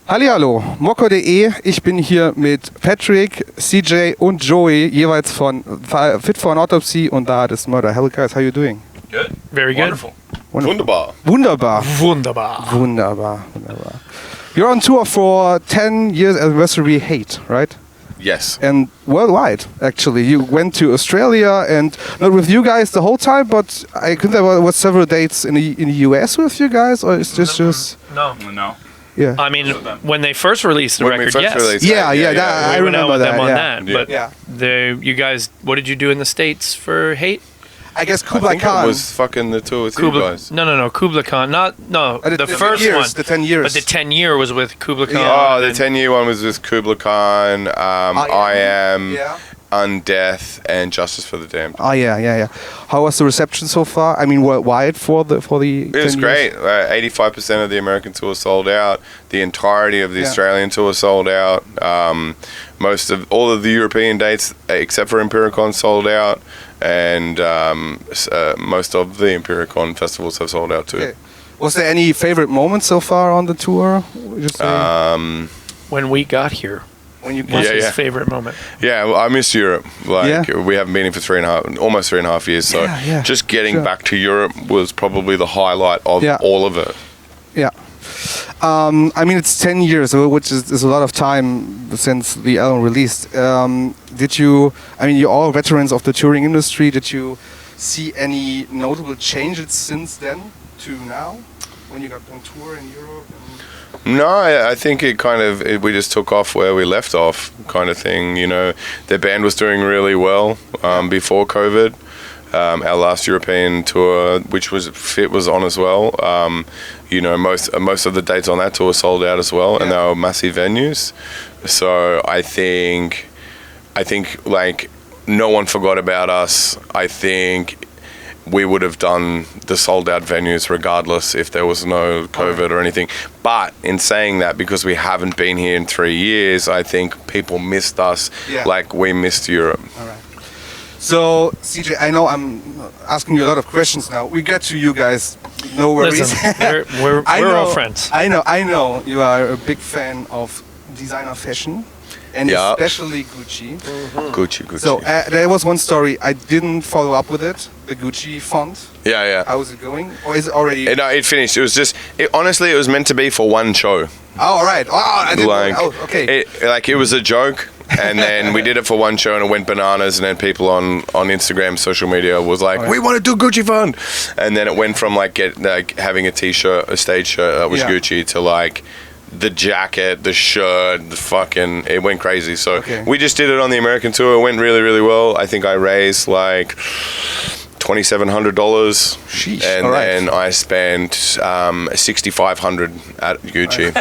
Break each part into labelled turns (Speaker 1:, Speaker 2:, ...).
Speaker 1: Hallihallo, MoreCore.TV. Ich bin hier mit Patrick, CJ und Joey, jeweils von Fit for an Autopsy und da ist Murder. Hello guys, how are you doing?
Speaker 2: Good.
Speaker 3: Very good.
Speaker 2: Wonderful.
Speaker 1: Wunderbar. You're on tour for 10 years anniversary Hate, right?
Speaker 2: Yes.
Speaker 1: And worldwide, actually. You went to Australia and not with you guys the whole time, but I think there was several dates in the US with you guys, or is this just...
Speaker 2: No.
Speaker 1: Yeah.
Speaker 3: I mean, when they first released the
Speaker 2: When we
Speaker 3: record,
Speaker 2: first
Speaker 3: yes.
Speaker 2: released
Speaker 1: Yeah,
Speaker 2: it,
Speaker 1: I
Speaker 3: We went out
Speaker 1: remember
Speaker 3: with them on
Speaker 1: that.
Speaker 3: that.
Speaker 2: Yeah.
Speaker 3: But
Speaker 1: Yeah.
Speaker 3: you guys, what did you do in the States for Hate?
Speaker 1: I guess
Speaker 2: I
Speaker 1: Kublai
Speaker 2: think
Speaker 1: Khan.
Speaker 2: it was fucking the tour with you guys.
Speaker 3: No, Kublai Khan. The first
Speaker 1: years,
Speaker 3: one.
Speaker 1: The 10 years.
Speaker 3: But the 10 year was with Kublai Khan.
Speaker 2: Oh, the
Speaker 3: and
Speaker 2: 10-year one was with Kublai Khan, I Am,
Speaker 1: Yeah.
Speaker 2: Undeath, and Justice for the Damned.
Speaker 1: Oh yeah. How was the reception so far? I mean, worldwide for the.
Speaker 2: It was great. 85% of the American tour sold out. The entirety of the Australian tour sold out. All of the European dates, except for Impericon, sold out, and most of the Impericon festivals have sold out too.
Speaker 1: Okay. Was there any favorite moments so far on the tour? Just
Speaker 3: when we got here.
Speaker 1: when you
Speaker 3: What's his favorite moment?
Speaker 2: Yeah, well, I miss Europe. We haven't been here for almost 3.5 years. So just getting back to Europe was probably the highlight of all of it.
Speaker 1: Yeah. I mean, it's 10 years, which is a lot of time since the album released. You're all veterans of the touring industry. Did you see any notable changes since then to now, when you got on tour in Europe?
Speaker 2: No, I think we just took off where we left off, kind of thing. You know, the band was doing really well before COVID. Our last European tour, which was Fit, was on as well. Most of the dates on that tour sold out as well, and they were massive venues. So I think like no one forgot about us. I think we would have done the sold out venues regardless if there was no COVID or anything. But in saying that, because we haven't been here in 3 years, I think people missed us like we missed Europe.
Speaker 1: All right. So, CJ, I know I'm asking you a lot of questions now. We get to you guys, no worries.
Speaker 3: Listen, we're all friends.
Speaker 1: I know you are a big fan of designer fashion. And especially Gucci.
Speaker 2: Mm-hmm. Gucci.
Speaker 1: So there was one story, I didn't follow up with it, the Gucci font.
Speaker 2: Yeah.
Speaker 1: How is it going? Or is it already...
Speaker 2: No, it finished. It was just... honestly, it was meant to be for one show.
Speaker 1: Oh, all right. Oh, I didn't know. Oh, okay.
Speaker 2: It was a joke. And then we did it for one show and it went bananas. And then people on Instagram, social media was like, we want to do Gucci font. And then it went from having a t-shirt, a stage shirt that was Gucci to like... the jacket, the shirt, it went crazy. So we just did it on the American tour. It went really, really well. I think I raised like $2,700.
Speaker 1: Sheesh.
Speaker 2: And then I spent $6,500 at Gucci.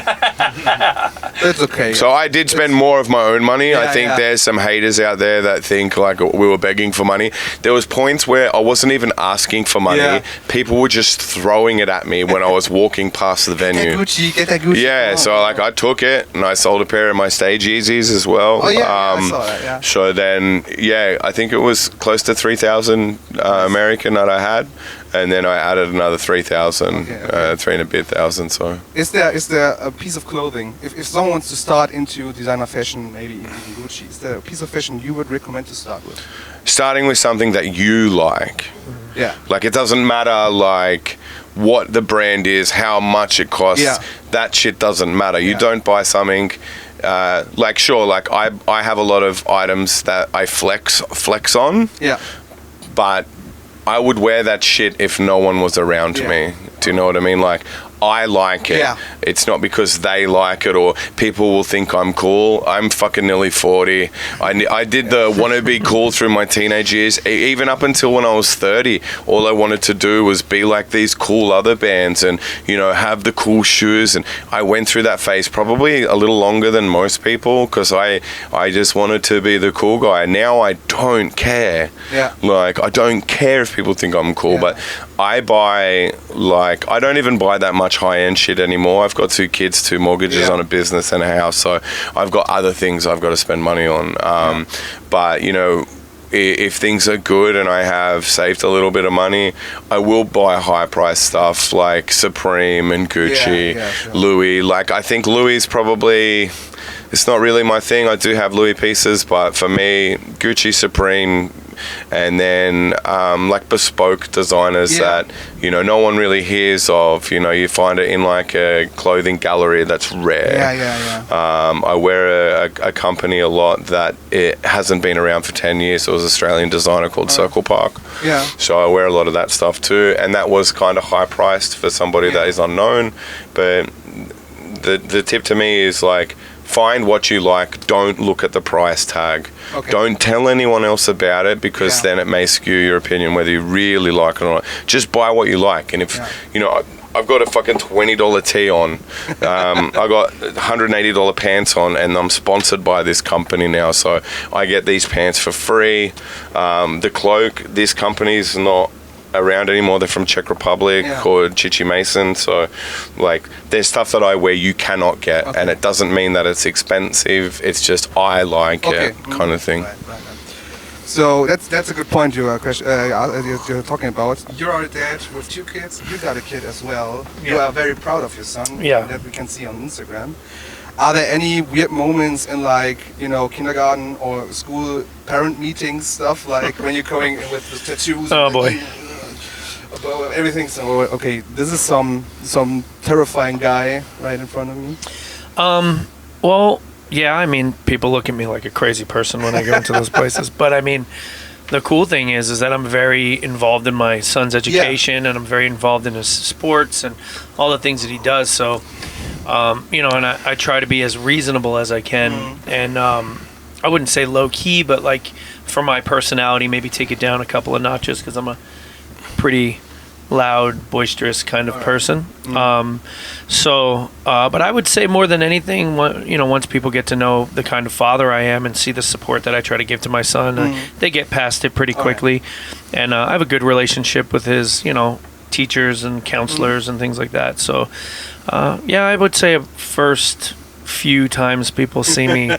Speaker 1: That's okay.
Speaker 2: So I did spend more of my own money. I think there's some haters out there that think like we were begging for money. There was points where I wasn't even asking for money. Yeah. People were just throwing it at me when I was walking past the venue.
Speaker 1: Get that Gucci.
Speaker 2: Yeah, so I took it and I sold a pair of my stage Yeezys as well.
Speaker 1: Oh yeah, I saw that, yeah.
Speaker 2: So then, I think it was close to 3,000 American that I had, and then I added another 3,000, 3 and a bit thousand. So
Speaker 1: is there a piece of clothing, if someone wants to start into designer fashion, maybe even Gucci, is there a piece of fashion you would recommend to start with?
Speaker 2: Starting with something that you like.
Speaker 1: Yeah.
Speaker 2: Like it doesn't matter like what the brand is, how much it costs. Yeah. That shit doesn't matter. You don't buy something. I have a lot of items that I flex on. Yeah. But I would wear that shit if no one was around me. Do you know what I mean? Like, I like it. Yeah. It's not because they like it or people will think I'm cool. I'm fucking nearly 40. I did the wanna be cool through my teenage years. Even up until when I was 30, all I wanted to do was be like these cool other bands and, have the cool shoes. And I went through that phase probably a little longer than most people because I just wanted to be the cool guy. Now I don't care. Yeah. Like, I don't care if people think I'm cool, but I don't even buy that much high-end shit anymore. I've got 2 kids, 2 mortgages on a business and a house, so I've got other things I've got to spend money on. But, if things are good and I have saved a little bit of money, I will buy high price stuff like Supreme and Gucci, sure. Louis. Like, I think Louis is probably, it's not really my thing. I do have Louis pieces, but for me, Gucci, Supreme, and then like bespoke designers that, you know, no one really hears of. You know, you find it in like a clothing gallery that's rare. I wear a company a lot that it hasn't been around for 10 years. It was an Australian designer called Circle Park. So I wear a lot of that stuff too, and that was kind of high priced for somebody that is unknown. But the tip to me is like, find what you like. Don't look at the price tag. Don't tell anyone else about it, because then it may skew your opinion whether you really like it or not. Just buy what you like. And if, you know, I've got a fucking $20 tee on. I got $180 pants on, and I'm sponsored by this company now. So I get these pants for free. The cloak, this company's not around anymore. They're from Czech Republic, called Chichi Mason. So like, there's stuff that I wear you cannot get, and it doesn't mean that it's expensive. It's just I like it, kind of thing.
Speaker 1: Right. So that's a good point you're talking about. You're a dad with 2 kids. You got a kid as well. You are very proud of your son. That we can see on Instagram. Are there any weird moments in, like, you know, kindergarten or school parent meetings stuff, like when you're going in with the tattoos?
Speaker 3: Oh boy.
Speaker 1: Everything's so okay. This is some terrifying guy right in front of me.
Speaker 3: Well, yeah. I mean, people look at me like a crazy person when I go into those places. But I mean, the cool thing is that I'm very involved in my son's education, and I'm very involved in his sports and all the things that he does. So, you know, and I try to be as reasonable as I can, and I wouldn't say low key, but like for my personality, maybe take it down a couple of notches, because I'm a pretty loud, boisterous kind of person. But I would say more than anything, you know, once people get to know the kind of father I am and see the support that I try to give to my son, they get past it pretty quickly. And I have a good relationship with his, you know, teachers and counselors and things like that. So, I would say first few times people see me,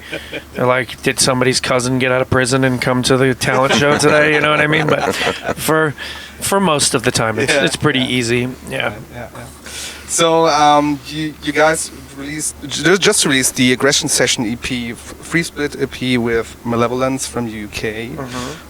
Speaker 3: they're like, did somebody's cousin get out of prison and come to the talent show today? You know what I mean? But for most of the time, it's pretty easy.
Speaker 1: So you guys just released the Aggression Session EP, free split EP with Malevolence from the UK,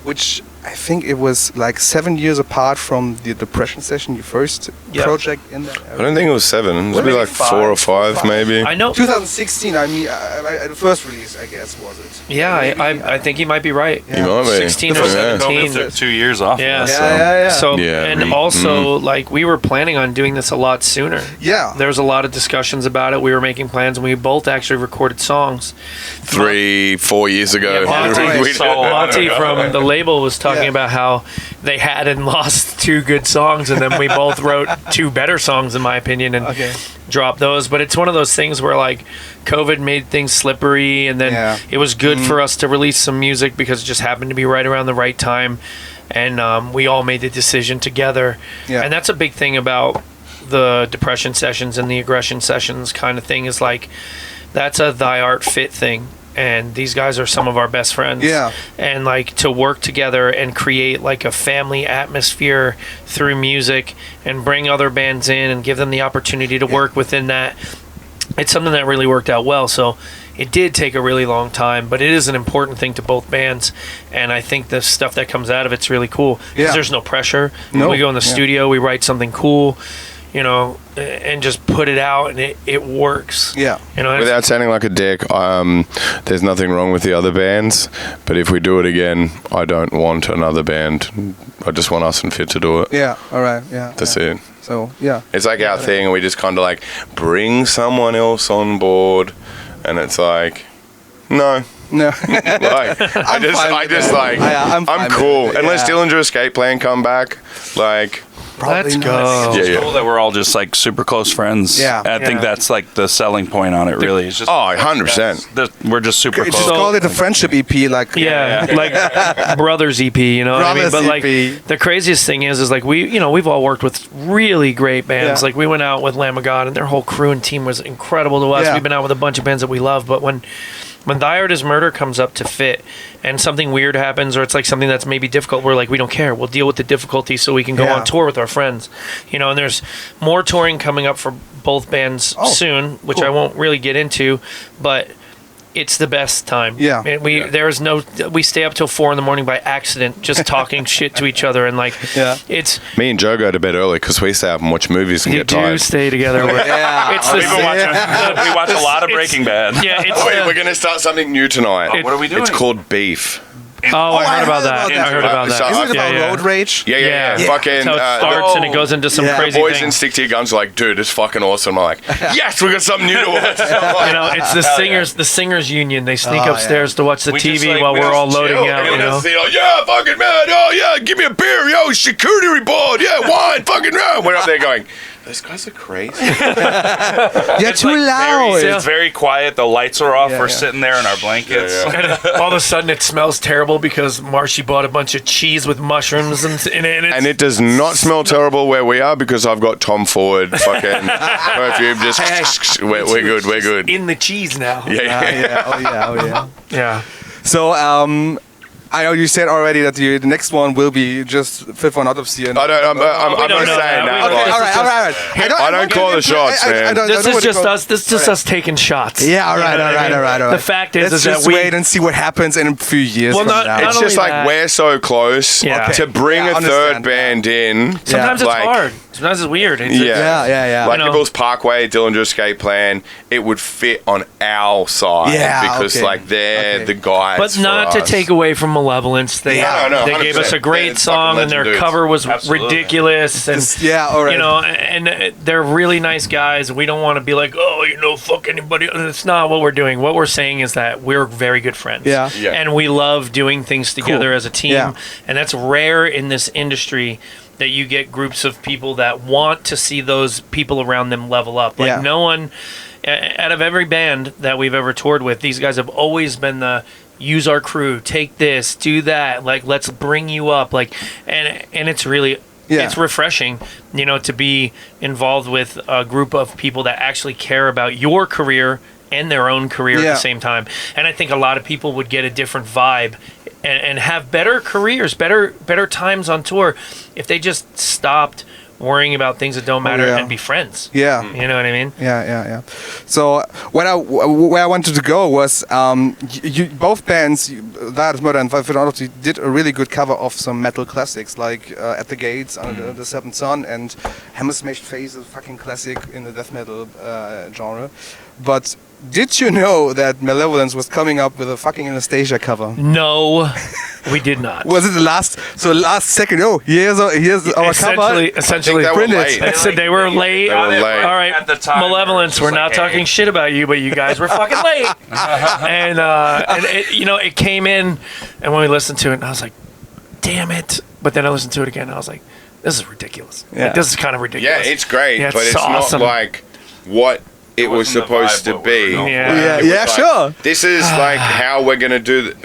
Speaker 1: which I think it was like 7 years apart from the Depression Session, your first project in that area.
Speaker 2: I don't think it was 7. It was maybe like 4 or 5 maybe.
Speaker 3: I know.
Speaker 1: 2016, I mean, the first release, I guess, was it?
Speaker 3: Yeah, I think you might be right.
Speaker 2: You might be.
Speaker 3: 16 or 17.
Speaker 4: 2 years off.
Speaker 3: So, and also, like, we were planning on doing this a lot sooner. There was a lot of discussions about it. We were making plans, and we both actually recorded songs
Speaker 2: 3-4 years ago.
Speaker 3: Monty from the label was talking about how they had and lost 2 good songs, and then we both wrote 2 better songs, in my opinion, and dropped those. But it's one of those things where, like, COVID made things slippery, and then it was good for us to release some music because it just happened to be right around the right time, and we all made the decision together. And that's a big thing about the Depression Sessions and the Aggression Sessions kind of thing, is like, that's a thy art fit thing. And these guys are some of our best friends. And like, to work together and create like a family atmosphere through music and bring other bands in and give them the opportunity to work within that, it's something that really worked out well. So it did take a really long time, but it is an important thing to both bands. And I think the stuff that comes out of it's really cool, because there's no pressure. We go in the studio, we write something cool, you know, and just put it out, and it works. You know,
Speaker 2: without sounding like a dick, there's nothing wrong with the other bands, but if we do it again, I don't want another band. I just want us and Fit to do it. That's it.
Speaker 1: So
Speaker 2: it's like our thing, and we just kind of like bring someone else on board, and it's like, no. Like, I'm cool. Unless Dillinger Escape Plan come back, like,
Speaker 3: let's go.
Speaker 4: It's cool that we're all just like super close friends. I think that's like the selling point on it, really. It's just
Speaker 2: 100%.
Speaker 4: We're just super close.
Speaker 1: Just call it a friendship EP, like
Speaker 3: like Brothers EP, you know what I mean? But like, the craziest thing is like, we've all worked with really great bands. Like, we went out with Lamb of God, and their whole crew and team was incredible to us. We've been out with a bunch of bands that we love, but when When Thy Art Is Murder comes up to fit and something weird happens or it's like something that's maybe difficult, we're like, we don't care. We'll deal with the difficulty so we can go on tour with our friends. You know, and there's more touring coming up for both bands soon, which I won't really get into, but it's the best time.
Speaker 1: Yeah.
Speaker 3: And we stay up till 4 a.m. by accident just talking shit to each other and like it's
Speaker 2: me and Joe go to bed early because we stay up and watch movies and get tired.
Speaker 3: We do stay together.
Speaker 4: It's we watch a lot of Breaking Bad.
Speaker 3: Yeah,
Speaker 2: we're going to start something new tonight.
Speaker 4: What are we doing?
Speaker 2: It's called Beef.
Speaker 3: I heard about that. I heard about that.
Speaker 1: Isn't it about road rage?
Speaker 2: Yeah. Fucking.
Speaker 3: So it starts and it goes into some crazy
Speaker 2: boys
Speaker 3: thing.
Speaker 2: and stick to your guns are like, dude, it's fucking awesome. I'm like, yes, we got something new to watch.
Speaker 3: You know, it's the singers union. They sneak upstairs to watch the TV while we're all loading out. You know,
Speaker 2: yeah, fucking man. Oh yeah, give me a beer. Yo, charcuterie board. Yeah, wine. Fucking no. We're up there going, those guys are crazy.
Speaker 1: You're too loud.
Speaker 4: It's very quiet. The lights are off. We're sitting there in our blankets.
Speaker 3: And all of a sudden, it smells terrible because Marshy bought a bunch of cheese with mushrooms in it.
Speaker 2: And it does not smell terrible where we are because I've got Tom Ford fucking perfume. Just we're good. We're good.
Speaker 3: In the cheese now.
Speaker 1: Yeah. So, I know you said already that the next one will be just Fifth on Autopsy. And
Speaker 2: I'm not saying that.
Speaker 1: All right.
Speaker 2: I don't call the shots, man.
Speaker 3: This is just us. This is just us taking shots.
Speaker 1: Yeah, all right.
Speaker 3: The fact is
Speaker 1: Let's
Speaker 3: that
Speaker 1: just wait and see what happens in a few years from now.
Speaker 2: It's just like we're so close to bring a third band in.
Speaker 3: Sometimes it's hard. Sometimes it's weird.
Speaker 2: Like Nibbles Parkway, Dillinger Escape Plan, it would fit on our side because like they're the guys.
Speaker 3: But not to take away from Malevolence. They gave us a great song and their cover was ridiculous. And you know, and they're really nice guys. We don't want to be like, oh, you know, fuck anybody. It's not what we're doing. What we're saying is that we're very good friends. And we love doing things together as a team. And that's rare in this industry, that you get groups of people that want to see those people around them level up. Like no one, out of every band that we've ever toured with, these guys have always been the use our crew, take this, do that, like let's bring you up, like, and it's really it's refreshing, you know, to be involved with a group of people that actually care about your career and their own career at the same time. And I think a lot of people would get a different vibe and have better careers, better times on tour if they just stopped worrying about things that don't matter and be friends.
Speaker 1: Yeah.
Speaker 3: You know what I mean?
Speaker 1: Yeah. So where I wanted to go was you both bands, Thy Art Is Murder and Fifth on Autopsy, did a really good cover of some metal classics like At the Gates, Under the Seventh Son, and Hammer Smashed Face, a fucking classic in the death metal genre. But did you know that Malevolence was coming up with a fucking Anastasia cover?
Speaker 3: No, we did not.
Speaker 1: Was it the last second? Oh, here's our cover.
Speaker 3: Essentially, they were late. All right,
Speaker 4: at the time,
Speaker 3: Malevolence, we're not talking shit about you, but you guys were fucking late. And it, you know, it came in, and when we listened to it, I was like, damn it. But then I listened to it again, and I was like, this is ridiculous. Like, this is kind of ridiculous.
Speaker 2: Yeah, it's great, but it's awesome. Not like what it was supposed to be.
Speaker 1: Sure.
Speaker 2: This is like how we're gonna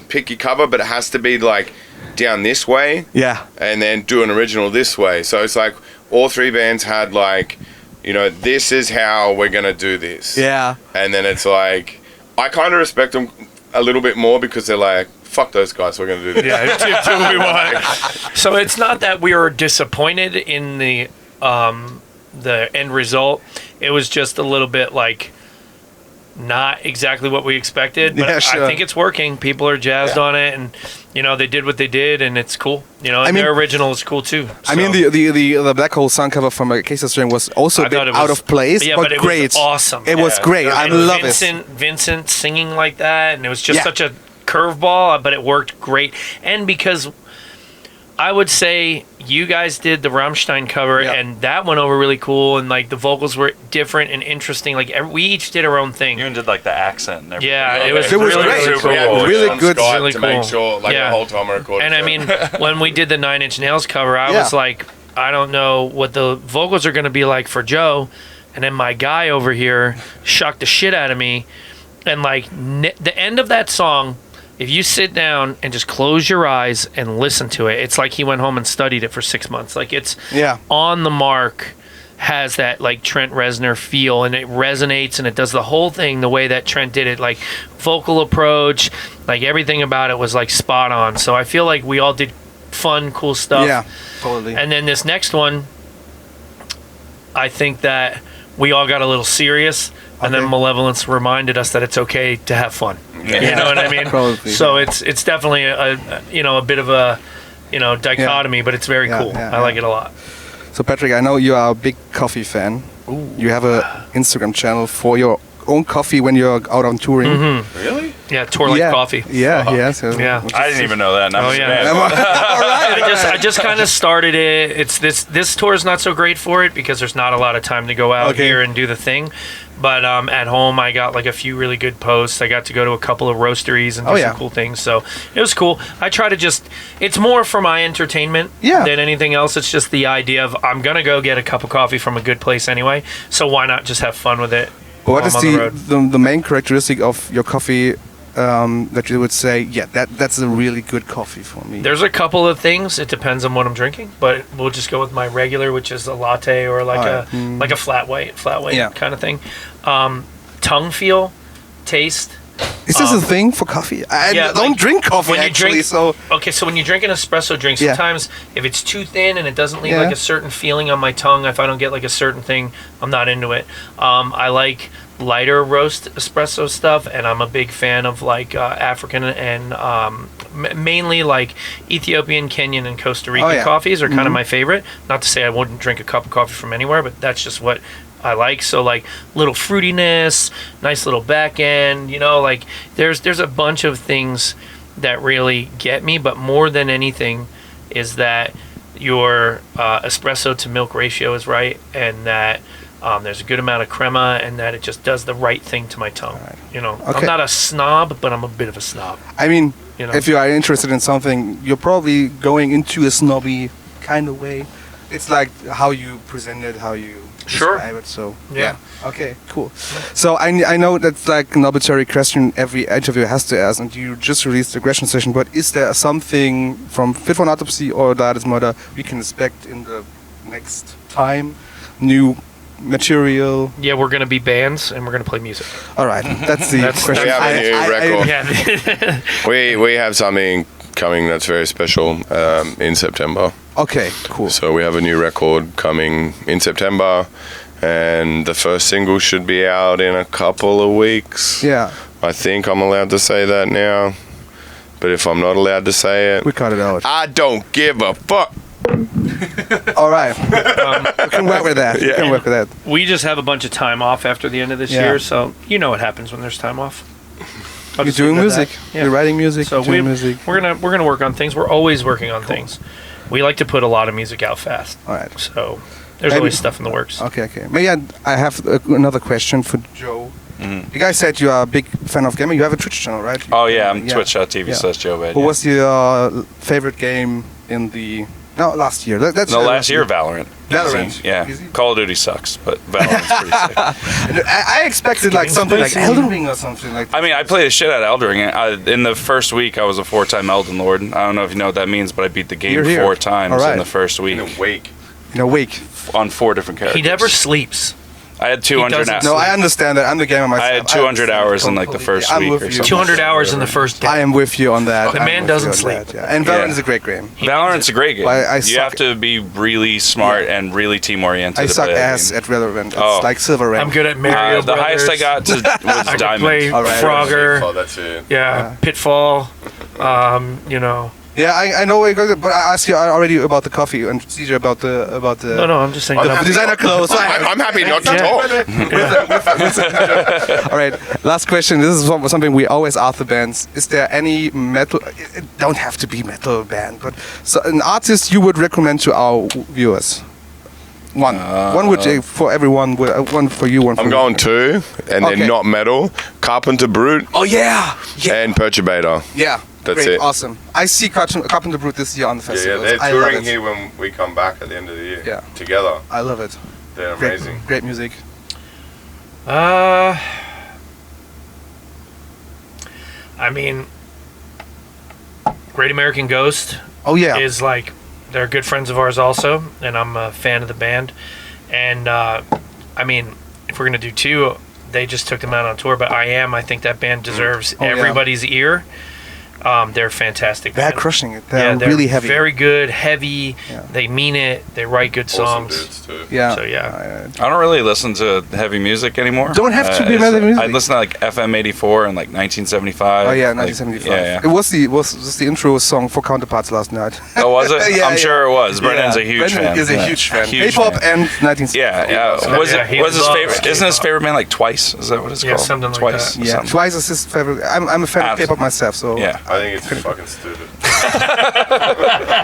Speaker 2: pick your cover, but it has to be like down this way.
Speaker 1: Yeah.
Speaker 2: And then do an original this way. So it's like all three bands had like, you know, this is how we're gonna do this.
Speaker 1: Yeah.
Speaker 2: And then it's like, I kind of respect them a little bit more because they're like, fuck those guys, we're gonna do this.
Speaker 3: Yeah, do what we want. So it's not that we were disappointed in the end result. It was just a little bit like not exactly what we expected, but I think it's working. People are jazzed on it, and you know, they did what they did, and it's cool. You know, and their original is cool too. So.
Speaker 1: I mean, the Black Hole song cover from a Case of String was also a bit out of place, but great.
Speaker 3: Was awesome.
Speaker 1: It was great. I love it.
Speaker 3: Vincent singing like that, and it was just such a curveball, but it worked great. And because I would say you guys did the Rammstein cover, and that went over really cool, and like the vocals were different and interesting. Like we each did our own thing.
Speaker 4: You even did like the accent and everything.
Speaker 3: Yeah, it was
Speaker 1: really
Speaker 3: great.
Speaker 1: Cool.
Speaker 2: Yeah,
Speaker 1: really good.
Speaker 3: Really
Speaker 2: to
Speaker 3: cool.
Speaker 2: make sure, like the whole time I recorded.
Speaker 3: And I mean, when we did the Nine Inch Nails cover, I was like, I don't know what the vocals are going to be like for Joe, and then my guy over here shocked the shit out of me, and like the end of that song. If you sit down and just close your eyes and listen to it, it's like he went home and studied it for 6 months. Like it's on the mark has that like Trent Reznor feel, and it resonates, and it does the whole thing the way that Trent did it, like vocal approach, like everything about it was like spot on. So I feel like we all did fun, cool stuff.
Speaker 1: Yeah, totally.
Speaker 3: And then this next one, I think that we all got a little serious, and then Malevolence reminded us that it's okay to have fun.
Speaker 2: Yeah.
Speaker 3: You know what I mean?
Speaker 1: Probably.
Speaker 3: So it's definitely a bit of a dichotomy, but it's very cool. I like it a lot.
Speaker 1: So Patrick, I know you are a big coffee fan. Ooh. You have an Instagram channel for your own coffee when you're out on touring.
Speaker 2: Mm-hmm. Really?
Speaker 3: Yeah, tour like coffee.
Speaker 1: Yeah, so
Speaker 3: yeah.
Speaker 4: I didn't even know that.
Speaker 3: Oh yeah. All right. I just kind of started it. It's this tour is not so great for it because there's not a lot of time to go out here and do the thing. But at home, I got like a few really good posts. I got to go to a couple of roasteries and do some cool things. So it was cool. I try to it's more for my entertainment than anything else. It's just the idea of I'm going to go get a cup of coffee from a good place anyway. So why not just have fun with it?
Speaker 1: What is the main characteristic of your coffee that you would say, that's a really good coffee for me?
Speaker 3: There's a couple of things. It depends on what I'm drinking, but we'll just go with my regular, which is a latte or like a flat white kind of thing. Tongue feel, taste.
Speaker 1: Is this a thing for coffee? I don't drink coffee actually. So
Speaker 3: when you drink an espresso drink, sometimes if it's too thin and it doesn't leave like a certain feeling on my tongue, if I don't get like a certain thing, I'm not into it. I like lighter roast espresso stuff, and I'm a big fan of like African and mainly like Ethiopian, Kenyan, and Costa Rican coffees are kind of my favorite. Not to say I wouldn't drink a cup of coffee from anywhere, but that's just what I like. So like little fruitiness, nice little back end, like there's a bunch of things that really get me, but more than anything is that your espresso to milk ratio is right, and that there's a good amount of crema, and that it just does the right thing to my tongue. I'm not a snob, but I'm a bit of a snob.
Speaker 1: I mean, if you are interested in something, you're probably going into a snobby kind of way. It's like how you present it, how you describe it. So okay, cool. So I know that's like an arbitrary question every interview has to ask, and you just released the question session, but is there something from Fit for an Autopsy or Diet Murder we can expect in the next time? New material?
Speaker 3: Yeah, we're going to be bands and we're going to play music.
Speaker 1: All right, that's the question.
Speaker 2: We have a new record. We have something coming that's very special in September.
Speaker 1: Okay, cool.
Speaker 2: So we have a new record coming in September, and the first single should be out in a couple of weeks.
Speaker 1: Yeah.
Speaker 2: I think I'm allowed to say that now, but if I'm not allowed to say it,
Speaker 1: we cut it out.
Speaker 2: I don't give a fuck.
Speaker 1: All right. We can work with that. We can work with that.
Speaker 3: We just have a bunch of time off after the end of this year, so you know what happens when there's time off.
Speaker 1: You're doing music. You're writing music.
Speaker 3: So
Speaker 1: doing music.
Speaker 3: We're gonna work on things. We're always working on things. We like to put a lot of music out fast.
Speaker 1: All right.
Speaker 3: So there's always stuff in the works.
Speaker 1: Okay. Maybe I have another question for Joe. You guys said you are a big fan of gaming. You have a Twitch channel, right?
Speaker 4: Oh yeah, I'm twitch.tv/Joe Bad.
Speaker 1: What was your favorite game in the... No, last year.
Speaker 4: Last year, Valorant.
Speaker 1: Valorant.
Speaker 4: Yeah. Easy? Call of Duty sucks, but Valorant's pretty sick.
Speaker 1: I expected like something like Elden Ring or something like that.
Speaker 4: I mean, I played the shit out of Elden Ring. In the first week, I was a 4-time Elden Lord. I don't know if you know what that means, but I beat the game 4 times in the first week.
Speaker 2: In a week.
Speaker 4: On 4 different characters.
Speaker 3: He never sleeps.
Speaker 4: I had 200 hours.
Speaker 1: No, I understand that. I'm the gamer myself.
Speaker 4: I had 200 hours in like the first week or something.
Speaker 3: 200 hours in the first day.
Speaker 1: I am with you on that.
Speaker 3: The man doesn't sleep.
Speaker 1: And Valorant is a great game.
Speaker 4: Valorant's a great game. You have to be really smart and really team-oriented.
Speaker 1: I suck ass at Valorant. It's like silver rank.
Speaker 3: I'm good at Mario
Speaker 4: The highest I got was
Speaker 3: I
Speaker 4: Diamond.
Speaker 3: play Frogger.
Speaker 2: Oh, that's it.
Speaker 3: Yeah, Pitfall.
Speaker 1: Yeah, I know where you're going, but I asked you already about the coffee and CJ about the.
Speaker 3: No, I'm just saying.
Speaker 1: The designer clothes.
Speaker 2: I'm happy not to talk.
Speaker 1: All right, last question. This is something we always ask the bands. Is there any metal? It don't have to be metal band, but an artist you would recommend to our viewers? One would for everyone. One for you. One for
Speaker 2: I'm going 2, and they're not metal. Carpenter Brute.
Speaker 1: Oh yeah.
Speaker 2: And Perturbator.
Speaker 1: Yeah.
Speaker 2: That's
Speaker 1: great,
Speaker 2: it.
Speaker 1: Awesome. I see Carpenter Brute this year on the festival.
Speaker 2: Yeah, they're touring here when we come back at the end of the year.
Speaker 1: Yeah.
Speaker 2: Together.
Speaker 1: I love it.
Speaker 2: They're amazing.
Speaker 1: Great music.
Speaker 3: I mean, Great American Ghost.
Speaker 1: Oh yeah.
Speaker 3: Is like they're good friends of ours also, and I'm a fan of the band. And I mean, if we're gonna do 2, they just took them out on tour. But I think that band deserves everybody's ear. They're fantastic.
Speaker 1: They're crushing it. They're really heavy.
Speaker 3: Very good, heavy. Yeah. They mean it. They write good songs.
Speaker 2: Awesome dudes too.
Speaker 1: Yeah.
Speaker 3: So yeah.
Speaker 4: I don't really listen to heavy music anymore.
Speaker 1: Don't have to be heavy music.
Speaker 4: I listen to like FM 84 and like 1975.
Speaker 1: Oh yeah, 1975.
Speaker 4: Like,
Speaker 1: It was the intro song for Counterparts last night.
Speaker 4: Oh, was it? I'm sure it was. Brendan's a huge fan.
Speaker 1: Is a huge fan.
Speaker 4: Huge
Speaker 1: Hip-hop
Speaker 4: fan.
Speaker 1: and 1975.
Speaker 4: Yeah. Was his favorite? Isn't his favorite band like Twice? Is that what it's called?
Speaker 3: Something like
Speaker 4: Twice.
Speaker 3: that.
Speaker 1: Yeah, Twice is his favorite. I'm a fan of K-pop myself, so
Speaker 4: yeah.
Speaker 2: I think it's fucking stupid.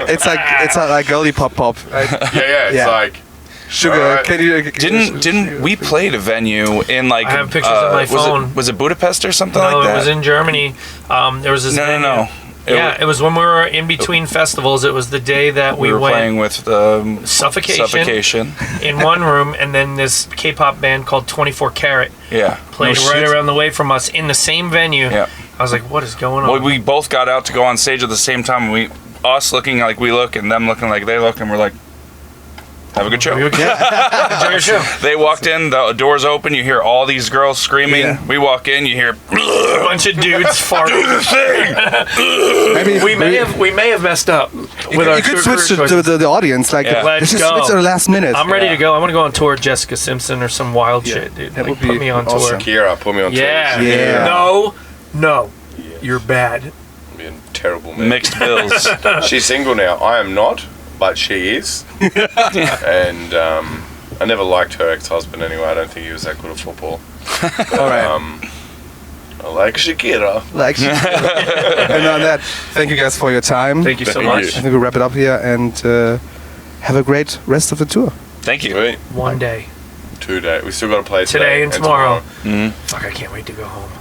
Speaker 1: it's like girly pop. Right?
Speaker 2: It's like
Speaker 1: sugar.
Speaker 2: Right.
Speaker 4: Didn't we played a venue in like?
Speaker 3: I have pictures on my phone.
Speaker 4: Was it Budapest or something like that?
Speaker 3: No, it was in Germany. There was this.
Speaker 4: No.
Speaker 3: It was when we were in between festivals. It was the day that we
Speaker 4: were
Speaker 3: went
Speaker 4: playing with Suffocation
Speaker 3: in one room, and then this K-pop band called 24 Karat played around the way from us in the same venue.
Speaker 4: Yeah.
Speaker 3: I was like, what is going on?
Speaker 4: Well, we both got out to go on stage at the same time. Us looking like we look, and them looking like they look, and we're like, have a good show.
Speaker 3: Enjoy your show.
Speaker 4: They walked in, the doors open, you hear all these girls screaming. Yeah. We walk in, you hear
Speaker 3: a bunch of dudes farting.
Speaker 4: Do the thing.
Speaker 3: We may have messed up with our.
Speaker 1: You could switch to the audience. Like,
Speaker 3: let's go.
Speaker 1: It's our last minute.
Speaker 3: I'm ready to go. I want to go on tour with Jessica Simpson or some wild shit, dude.
Speaker 1: That would
Speaker 3: put me on
Speaker 1: awesome.
Speaker 3: tour.
Speaker 2: Shakira, put me on tour.
Speaker 3: Yeah. No. You're bad.
Speaker 2: I'm being terrible, man.
Speaker 4: Mixed bills.
Speaker 2: She's single now. I am not, but she is. And I never liked her ex-husband anyway. I don't think he was that good at football.
Speaker 1: All right.
Speaker 2: I like Shakira.
Speaker 1: And on that, thank you guys for your time.
Speaker 3: Thank you so much.
Speaker 1: I think we'll wrap it up here and have a great rest of the tour.
Speaker 4: Thank you.
Speaker 2: Sweet.
Speaker 3: 1 day.
Speaker 2: 2 days. We still got to play
Speaker 3: today and tomorrow.
Speaker 4: Mm-hmm.
Speaker 3: Fuck, I can't wait to go home.